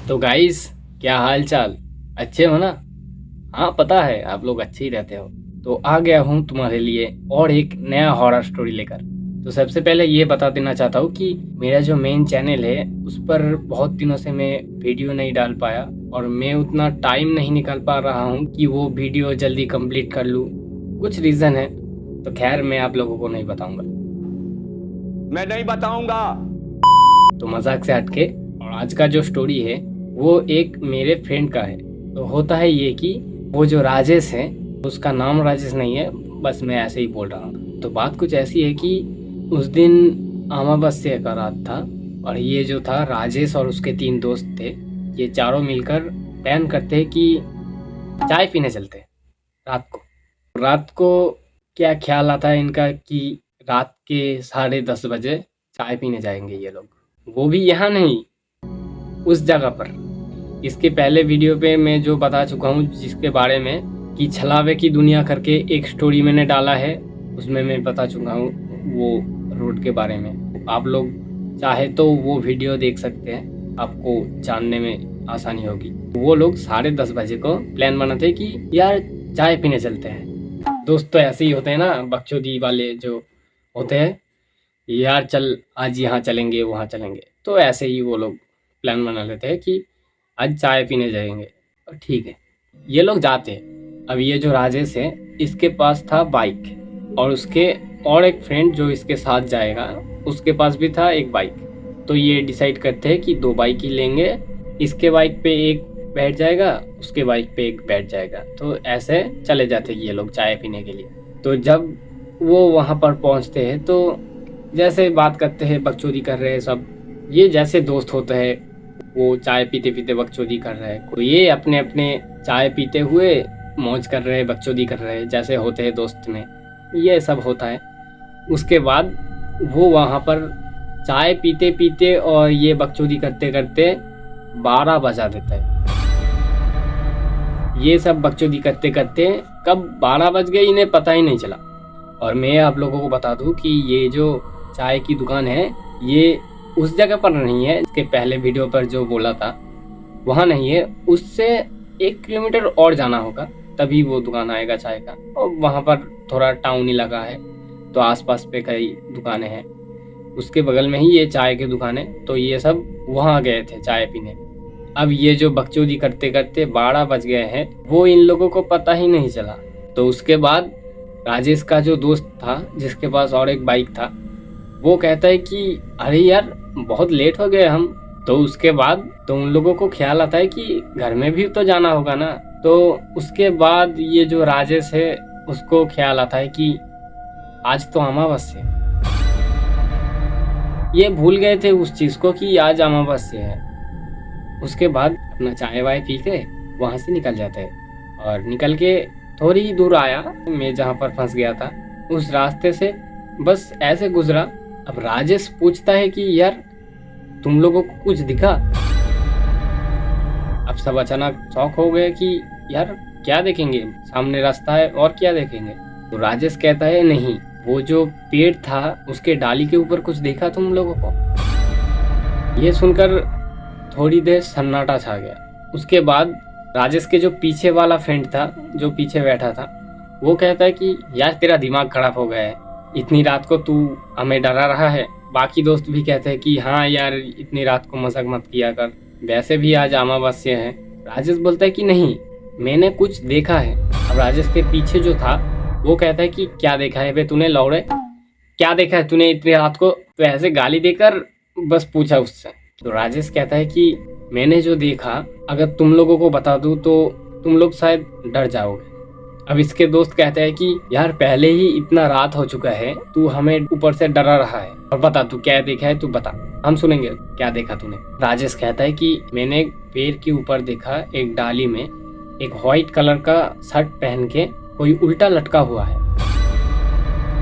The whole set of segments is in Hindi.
तो गाइस, क्या हाल चाल? अच्छे हो ना? हाँ, पता है आप लोग अच्छे ही रहते हो। तो आ गया हूँ तुम्हारे लिए और एक नया हॉरर स्टोरी लेकर। तो सबसे पहले ये बता देना चाहता हूँ कि मेरा जो मेन चैनल है उस पर बहुत दिनों से मैं वीडियो नहीं डाल पाया और मैं उतना टाइम नहीं निकाल पा रहा हूँ कि वो वीडियो जल्दी कंप्लीट कर लूँ। कुछ रीज़न है, तो खैर मैं आप लोगों को नहीं बताऊँगा। मैं नहीं बताऊंगा। तो मजाक से हटके, और आज का जो स्टोरी है वो एक मेरे फ्रेंड का है। तो होता है ये कि वो जो राजेश है, उसका नाम राजेश नहीं है, बस मैं ऐसे ही बोल रहा हूँ। तो बात कुछ ऐसी है कि उस दिन अमावस्या का रात था और ये जो था राजेश और उसके 3 दोस्त थे। ये चारों मिलकर प्लान करते हैं कि चाय पीने चलते हैं रात को क्या ख्याल आता है इनका कि रात के 10:30 बजे चाय पीने जाएंगे ये लोग, वो भी यहाँ नहीं, उस जगह पर। इसके पहले वीडियो पे मैं जो बता चुका हूँ जिसके बारे में कि छलावे की दुनिया करके एक स्टोरी मैंने डाला है, उसमें मैं बता चुका हूँ वो रोड के बारे में। आप लोग चाहे तो वो वीडियो देख सकते हैं, आपको जानने में आसानी होगी। वो लोग 10:30 बजे को प्लान बनाते हैं कि यार चाय पीने चलते हैं। दोस्त तो ऐसे ही होते हैं ना, बकचोदी वाले जो होते हैं, यार चल आज यहाँ चलेंगे वहाँ चलेंगे। तो ऐसे ही वो लोग प्लान बना लेते हैं कि आज चाय पीने जाएंगे। और ठीक है, ये लोग जाते हैं। अब ये जो राजेश है, इसके पास था बाइक और उसके और एक फ्रेंड जो इसके साथ जाएगा उसके पास भी था एक बाइक। तो ये डिसाइड करते हैं कि 2 बाइक ही लेंगे। इसके बाइक पे एक बैठ जाएगा, उसके बाइक पे एक बैठ जाएगा। तो ऐसे चले जाते हैं ये लोग चाय पीने के लिए। तो जब वो वहाँ पर पहुँचते हैं तो जैसे बात करते हैं, बकचोदी कर रहे हैं सब। ये जैसे दोस्त होते हैं, वो चाय पीते पीते बकचोदी कर रहे हैं, कोई ये अपने अपने चाय पीते हुए मौज कर रहे हैं, बकचोदी कर रहे हैं, जैसे होते हैं दोस्त में, ये सब होता है। उसके बाद वो वहाँ पर चाय पीते पीते और ये बकचोदी करते करते 12 बजा देता है। ये सब बकचोदी करते करते कब 12 बज गए इन्हें पता ही नहीं चला। और मैं आप लोगों को बता दूं कि ये जो चाय की दुकान है, ये उस जगह पर नहीं है इसके पहले वीडियो पर जो बोला था, वहाँ नहीं है। उससे 1 किलोमीटर और जाना होगा, तभी वो दुकान आएगा चाय का। और वहाँ पर थोड़ा टाउन इलाका है, तो आसपास पे कई दुकानें हैं। उसके बगल में ही ये चाय की दुकान है। तो ये सब वहाँ गए थे चाय पीने। अब ये जो बकचोदी करते करते 12 बज गए हैं, वो इन लोगों को पता ही नहीं चला। तो उसके बाद राजेश का जो दोस्त था जिसके पास और एक बाइक था, वो कहता है कि अरे यार बहुत लेट हो गए हम। तो उसके बाद तो उन लोगों को ख्याल आता है कि घर में भी तो जाना होगा ना। तो उसके बाद ये जो राजेश है उसको ख्याल आता है कि आज तो अमावस्या है। ये भूल गए थे उस चीज को कि आज अमावस्या है। उसके बाद अपना चाय वाय पी के वहां से निकल जाते हैं और निकल के थोड़ी ही दूर आया, मैं जहाँ पर फंस गया था उस रास्ते से बस ऐसे गुजरा। अब राजेश पूछता है कि यार तुम लोगों को कुछ दिखा? अब सब अचानक शॉक हो गए कि यार क्या देखेंगे, सामने रास्ता है और क्या देखेंगे। तो राजेश कहता है नहीं, वो जो पेड़ था उसके डाली के ऊपर कुछ देखा तुम लोगों को? ये सुनकर थोड़ी देर सन्नाटा छा गया। उसके बाद राजेश के जो पीछे वाला फ्रेंड था, जो पीछे बैठा था, वो कहता है कि यार तेरा दिमाग खराब हो गया है, इतनी रात को तू हमें डरा रहा है। बाकी दोस्त भी कहते हैं कि हाँ यार इतनी रात को मजाक मत किया कर, वैसे भी आज अमावस्या है। राजेश बोलता है कि नहीं, मैंने कुछ देखा है। अब राजेश के पीछे जो था वो कहता है कि क्या देखा है बे तूने लौड़े, क्या देखा है तूने इतनी रात को? तो ऐसे गाली देकर बस पूछा उससे। तो राजेश कहता है कि मैंने जो देखा अगर तुम लोगों को बता दूं तो तुम लोग शायद डर जाओगे। अब इसके दोस्त कहते हैं कि यार पहले ही इतना रात हो चुका है, तू हमें ऊपर से डरा रहा है, और बता तू क्या देखा है, तू बता, हम सुनेंगे क्या देखा तूने। राजेश कहता है कि मैंने एक पेड़ के ऊपर देखा, एक डाली में एक व्हाइट कलर का शर्ट पहन के कोई उल्टा लटका हुआ है।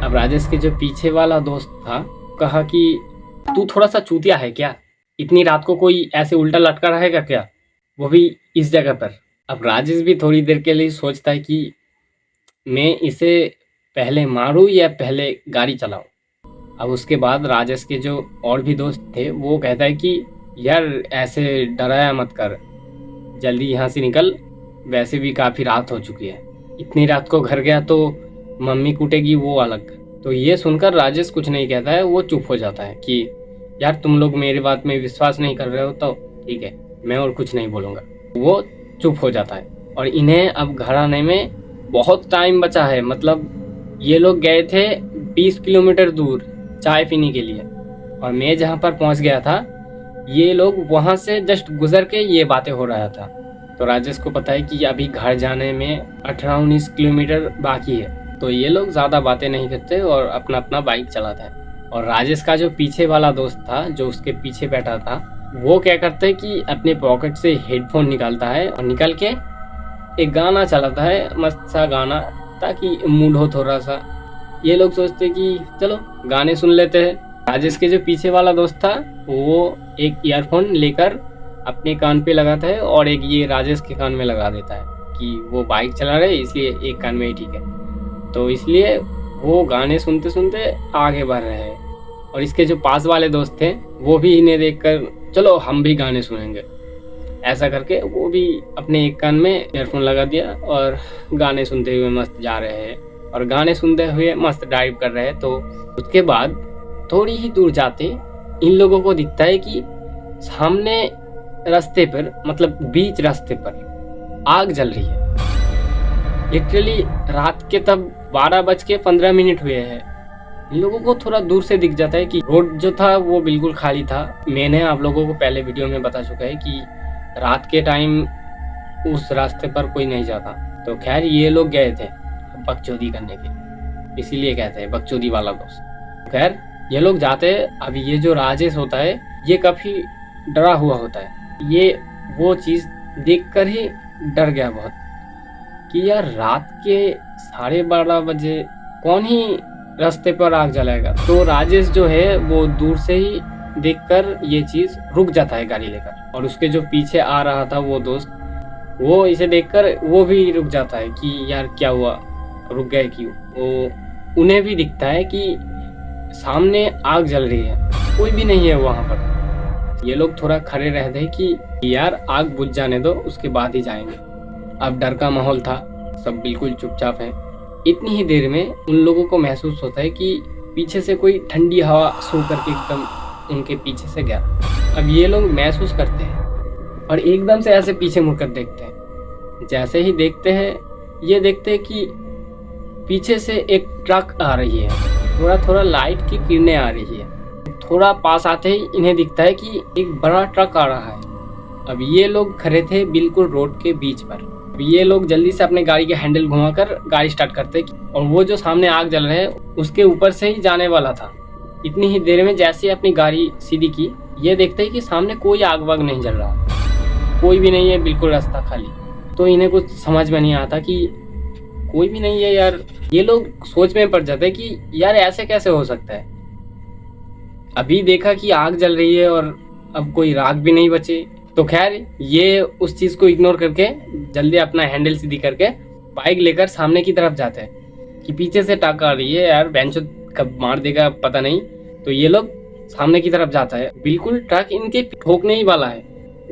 अब राजेश के जो पीछे वाला दोस्त था कहा कि तू थोड़ा सा चूतिया है क्या, इतनी रात को कोई ऐसे उल्टा लटका रहेगा क्या, वो भी इस जगह पर। अब राजेश भी थोड़ी देर के लिए सोचता है कि मैं इसे पहले मारूं या पहले गाड़ी चलाऊं। अब उसके बाद राजेश के जो और भी दोस्त थे वो कहता है कि यार ऐसे डराया मत कर, जल्दी यहाँ से निकल, वैसे भी काफ़ी रात हो चुकी है। इतनी रात को घर गया तो मम्मी कूटेगी वो अलग। तो ये सुनकर राजेश कुछ नहीं कहता है, वो चुप हो जाता है कि यार तुम लोग मेरी बात में विश्वास नहीं कर रहे हो तो ठीक है, मैं और कुछ नहीं बोलूँगा। वो चुप हो जाता है और इन्हें अब घर आने में बहुत टाइम बचा है। मतलब ये लोग गए थे 20 किलोमीटर दूर चाय पीने के लिए, और मैं जहाँ पर पहुँच गया था ये लोग वहाँ से जस्ट गुजर के ये बातें हो रहा था। तो राजेश को पता है कि अभी घर जाने में 18-19 किलोमीटर बाकी है, तो ये लोग ज़्यादा बातें नहीं करते और अपना अपना बाइक चलाते हैं। और राजेश का जो पीछे वाला दोस्त था, जो उसके पीछे बैठा था, वो क्या करता है कि अपने पॉकेट से हेडफोन निकालता है और निकाल के एक गाना चलाता है, मस्त सा गाना, ताकि मूड हो थोड़ा सा। ये लोग सोचते कि चलो गाने सुन लेते हैं। राजेश के जो पीछे वाला दोस्त था वो एक ईयरफोन लेकर अपने कान पे लगाता है और एक ये राजेश के कान में लगा देता है कि वो बाइक चला रहे इसलिए एक कान में ही ठीक है। तो इसलिए वो गाने सुनते सुनते आगे बढ़ रहे हैं। और इसके जो पास वाले दोस्त थे वो भी इन्हें देखकर चलो हम भी गाने सुनेंगे, ऐसा करके वो भी अपने एक कान में ईयरफोन लगा दिया और गाने सुनते हुए मस्त जा रहे हैं और गाने सुनते हुए मस्त ड्राइव कर रहे हैं। तो उसके बाद थोड़ी ही दूर जाते इन लोगों को दिखता है कि सामने रास्ते पर, मतलब बीच रास्ते पर आग जल रही है। लिटरली रात के तब 12:15 हुए हैं। इन लोगों को थोड़ा दूर से दिख जाता है कि रोड जो था वो बिल्कुल खाली था। मैंने आप लोगों को पहले वीडियो में बता चुका है कि रात के टाइम उस रास्ते पर कोई नहीं जाता। तो खैर ये लोग गए थे बकचोदी करने के, इसीलिए कहते हैं बकचोदी वाला दोस्त। खैर ये लोग जाते हैं। अभी ये जो राजेश होता है ये काफ़ी डरा हुआ होता है। ये वो चीज़ देखकर ही डर गया बहुत कि यार रात के 12:30 बजे कौन ही रास्ते पर आग जलाएगा। तो राजेश जो है वो दूर से ही देखकर ये चीज़ रुक जाता है गाड़ी लेकर, और उसके जो पीछे आ रहा था वो दोस्त, वो इसे देखकर वो भी रुक जाता है कि यार क्या हुआ, रुक गए क्यों। वो उन्हें भी दिखता है कि सामने आग जल रही है, कोई भी नहीं है वहाँ पर। ये लोग थोड़ा खड़े रहते हैं कि यार आग बुझ जाने दो, उसके बाद ही जाएंगे। अब डर का माहौल था, सब बिल्कुल चुपचाप हैं। इतनी ही देर में उन लोगों को महसूस होता है कि पीछे से कोई ठंडी हवा सो करके एकदम उनके पीछे से गया। अब ये लोग महसूस करते हैं और एकदम से ऐसे पीछे मुड़कर देखते हैं। जैसे ही देखते हैं ये देखते हैं कि पीछे से एक ट्रक आ रही है, थोड़ा थोड़ा लाइट की किरणें आ रही है। थोड़ा पास आते ही इन्हें दिखता है कि एक बड़ा ट्रक आ रहा है। अब ये लोग खड़े थे बिल्कुल रोड के बीच पर। अब ये लोग जल्दी से अपने गाड़ी के हैंडल घुमाकर गाड़ी स्टार्ट करते और वो जो सामने आग जल रहे है उसके ऊपर से ही जाने वाला था। इतनी ही देर में जैसे ही अपनी गाड़ी सीधी की, ये देखते हैं कि सामने कोई आग वाग नहीं जल रहा, कोई भी नहीं है, बिल्कुल रास्ता खाली। तो इन्हें कुछ समझ में नहीं आता कि कोई भी नहीं है यार। ये लोग सोच में पड़ जाते हैं कि यार ऐसे कैसे हो सकता है। अभी देखा कि आग जल रही है और अब कोई राख भी नहीं बचे। तो खैर ये उस चीज़ को इग्नोर करके जल्दी अपना हैंडल सीधी करके बाइक लेकर सामने की तरफ जाते हैं कि पीछे से टाका आ रही है, यार बेंचो कब मार देगा पता नहीं। तो ये लोग सामने की तरफ जाता है, बिल्कुल ट्रक इनके ठोकने ही वाला है।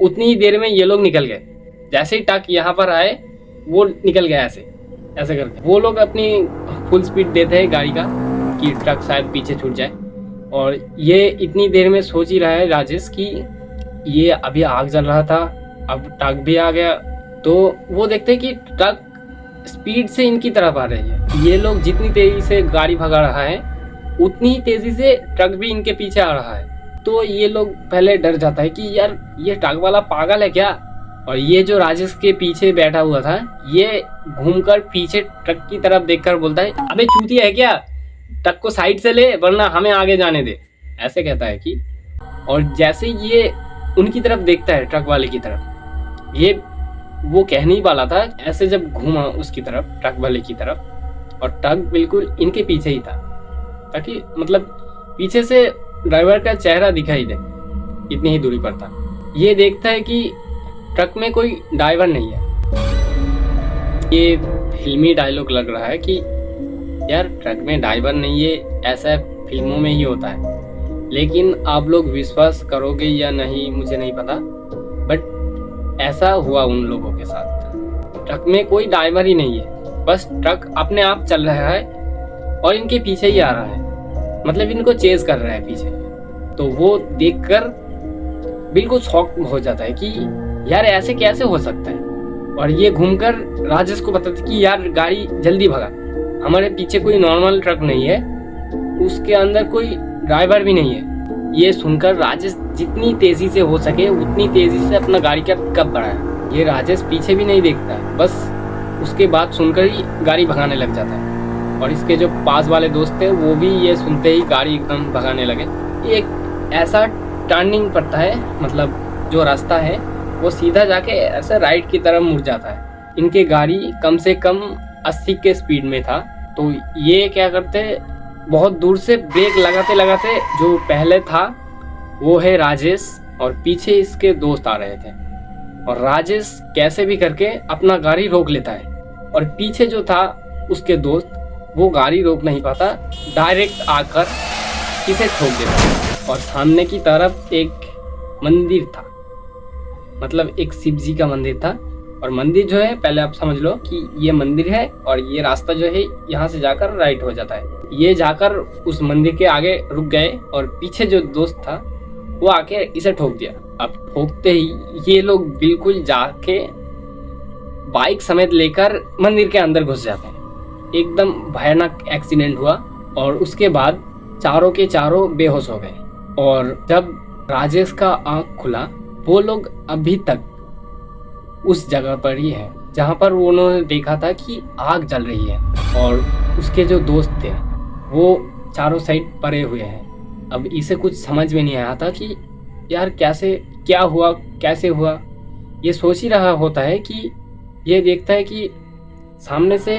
उतनी ही देर में ये लोग निकल गए। जैसे ही ट्रक यहाँ पर आए वो निकल गया ऐसे करके। वो लोग अपनी फुल स्पीड देते हैं गाड़ी का कि ट्रक शायद पीछे छूट जाए। और ये इतनी देर में सोच ही रहा है राजेश कि ये अभी आग जल रहा था, अब ट्रक भी आ गया। तो वो देखते हैं कि ट्रक स्पीड से इनकी तरफ आ रही है। ये लोग जितनी तेजी से गाड़ी भगा रहा है उतनी ही तेजी से ट्रक भी इनके पीछे आ रहा है। तो ये लोग पहले डर जाता है कि यार ये ट्रक वाला पागल है क्या। और ये जो राजेश के पीछे बैठा हुआ था ये घूमकर पीछे ट्रक की तरफ देखकर बोलता है, अबे चूतिया है क्या, ट्रक को साइड से ले वरना हमें आगे जाने दे, ऐसे कहता है कि। और जैसे ये उनकी तरफ देखता है ट्रक वाले की तरफ, ये वो कहने ही वाला था, ऐसे जब घूमा उसकी तरफ, ट्रक वाले की तरफ, और ट्रक बिल्कुल इनके पीछे ही था, ताकि मतलब पीछे से ड्राइवर का चेहरा दिखाई दे, इतनी ही दूरी पर था। ये देखता है कि ट्रक में कोई ड्राइवर नहीं है। ये फिल्मी डायलॉग लग रहा है कि यार ट्रक में ड्राइवर नहीं है, ऐसा फिल्मों में ही होता है। लेकिन आप लोग विश्वास करोगे या नहीं मुझे नहीं पता, बट ऐसा हुआ उन लोगों के साथ। ट्रक में कोई ड्राइवर ही नहीं है, बस ट्रक अपने आप चल रहा है और इनके पीछे ही आ रहा है, मतलब इनको चेज कर रहा है पीछे। तो वो देखकर बिल्कुल शॉक हो जाता है कि यार ऐसे कैसे हो सकता है। और ये घूमकर राजेश को बताते कि यार गाड़ी जल्दी भगा, हमारे पीछे कोई नॉर्मल ट्रक नहीं है, उसके अंदर कोई ड्राइवर भी नहीं है। ये सुनकर राजेश जितनी तेजी से हो सके उतनी तेजी से अपना गाड़ी का पिकअप बढ़ाया। ये राजेश पीछे भी नहीं देखता है, बस उसके बाद सुनकर ही गाड़ी भगाने लग जाता है। और इसके जो पास वाले दोस्त थे वो भी ये सुनते ही गाड़ी एकदम भगाने लगे। एक ऐसा टर्निंग पड़ता है, मतलब जो रास्ता है वो सीधा जाके ऐसे राइट की तरफ मुड़ जाता है। इनके गाड़ी कम से कम 80 के स्पीड में था। तो ये क्या करते, बहुत दूर से ब्रेक लगाते लगाते, जो पहले था वो है राजेश और पीछे इसके दोस्त आ रहे थे। और राजेश कैसे भी करके अपना गाड़ी रोक लेता है और पीछे जो था उसके दोस्त वो गाड़ी रोक नहीं पाता, डायरेक्ट आकर इसे ठोक देता है। और सामने की तरफ एक मंदिर था, मतलब एक शिव जी का मंदिर था। और मंदिर जो है, पहले आप समझ लो कि ये मंदिर है और ये रास्ता जो है यहाँ से जाकर राइट हो जाता है। ये जाकर उस मंदिर के आगे रुक गए और पीछे जो दोस्त था वो आके इसे ठोक दिया। अब ठोकते ही ये लोग बिल्कुल जाके बाइक समेत लेकर मंदिर के अंदर घुस जाते हैं। एकदम भयानक एक्सीडेंट हुआ और उसके बाद चारों के चारों बेहोश हो गए। और जब राजेश का आँख खुला, वो लोग अभी तक उस जगह पर ही है जहाँ पर उन्होंने देखा था कि आग जल रही है। और उसके जो दोस्त थे वो चारों साइड पड़े हुए हैं। अब इसे कुछ समझ में नहीं आया था कि यार कैसे, क्या हुआ, कैसे हुआ। ये सोच ही रहा होता है कि ये देखता है कि सामने से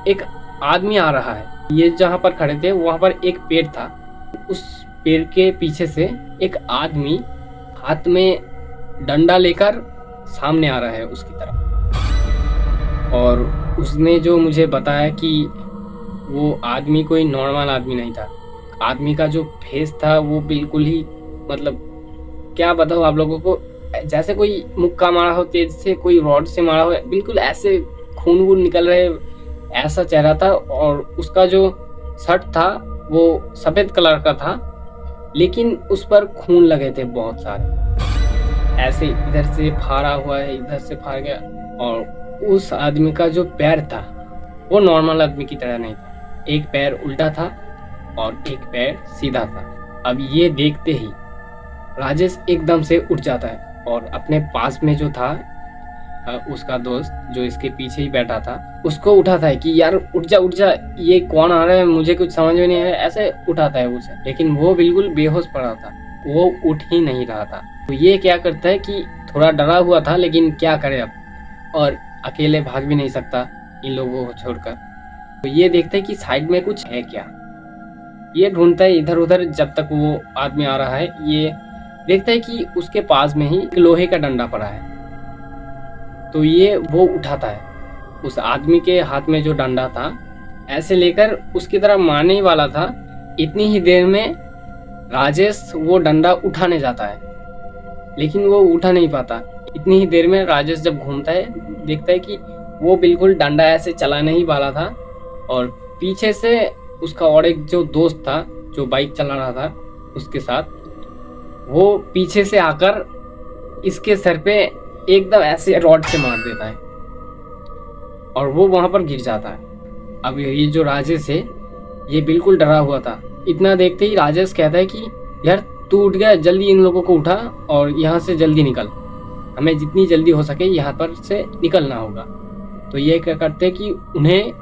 एक आदमी आ रहा है। ये जहाँ पर खड़े थे वहाँ पर एक पेड़ था, उस पेड़ के पीछे से एक आदमी हाथ में डंडा लेकर सामने आ रहा है उसकी तरफ। और उसने जो मुझे बताया कि वो आदमी कोई नॉर्मल आदमी नहीं था। आदमी का जो फेस था वो बिल्कुल ही, मतलब क्या बताऊँ आप लोगों को, जैसे कोई मुक्का मारा हो तेज से, कोई रॉड से मारा हो, बिल्कुल ऐसे खून वून निकल रहे, ऐसा चेहरा था। और उसका जो शर्ट था वो सफ़ेद कलर का था, लेकिन उस पर खून लगे थे बहुत सारे, ऐसे इधर से फाड़ा हुआ है, इधर से फाड़ गया। और उस आदमी का जो पैर था वो नॉर्मल आदमी की तरह नहीं था, एक पैर उल्टा था और एक पैर सीधा था। अब ये देखते ही राजेश एकदम से उठ जाता है और अपने पास में जो था उसका दोस्त जो इसके पीछे ही बैठा था उसको उठाता है कि यार उठ जा उठ जा, ये कौन आ रहा है, मुझे कुछ समझ में नहीं है, ऐसे उठाता है उसे। लेकिन वो बिल्कुल बेहोश पड़ा था, वो उठ ही नहीं रहा था। तो ये क्या करता है कि थोड़ा डरा हुआ था, लेकिन क्या करे अब, और अकेले भाग भी नहीं सकता इन लोगों को छोड़कर। तो ये देखता है कि साइड में कुछ है क्या। ये ढूंढता है इधर उधर, जब तक वो आदमी आ रहा है। ये देखता है कि उसके पास में ही एक लोहे का डंडा पड़ा है। तो ये वो उठाता है, उस आदमी के हाथ में जो डंडा था ऐसे लेकर उसकी तरफ मारने ही वाला था। इतनी ही देर में राजेश वो डंडा उठाने जाता है, लेकिन वो उठा नहीं पाता। इतनी ही देर में राजेश जब घूमता है देखता है कि वो बिल्कुल डंडा ऐसे चलाने ही वाला था और पीछे से उसका और एक जो दोस्त था जो बाइक चला रहा था उसके साथ, वो पीछे से आकर इसके सर पे एकदम ऐसे रॉड से मार देता है और वो वहां पर गिर जाता है। अब ये जो राजेश है ये बिल्कुल डरा हुआ था। इतना देखते ही राजेश कहता है कि यार तू उठ गया, जल्दी इन लोगों को उठा और यहाँ से जल्दी निकल, हमें जितनी जल्दी हो सके यहाँ पर से निकलना होगा। तो ये क्या करते हैं कि उन्हें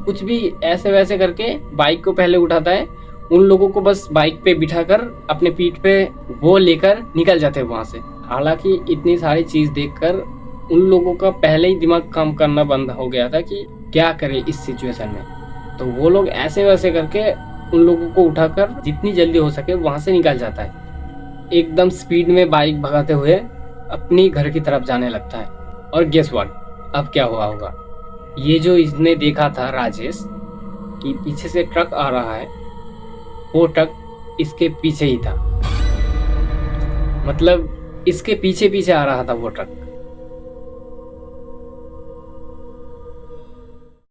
कुछ भी ऐसे वैसे करके बाइक को पहले उठाता है, उन लोगों को बस बाइक पे बिठाकर अपने पीठ पे वो लेकर निकल जाते हैं वहाँ से। हालांकि इतनी सारी चीज़ देखकर उन लोगों का पहले ही दिमाग काम करना बंद हो गया था कि क्या करें इस सिचुएशन में। तो वो लोग ऐसे वैसे करके उन लोगों को उठाकर जितनी जल्दी हो सके वहाँ से निकल जाता है। एकदम स्पीड में बाइक भगाते हुए अपनी घर की तरफ जाने लगता है। और गेस व्हाट, अब क्या हुआ होगा। ये जो इसने देखा था राजेश कि पीछे से ट्रक आ रहा है, वो ट्रक इसके पीछे ही था, मतलब इसके पीछे पीछे आ रहा था वो ट्रक।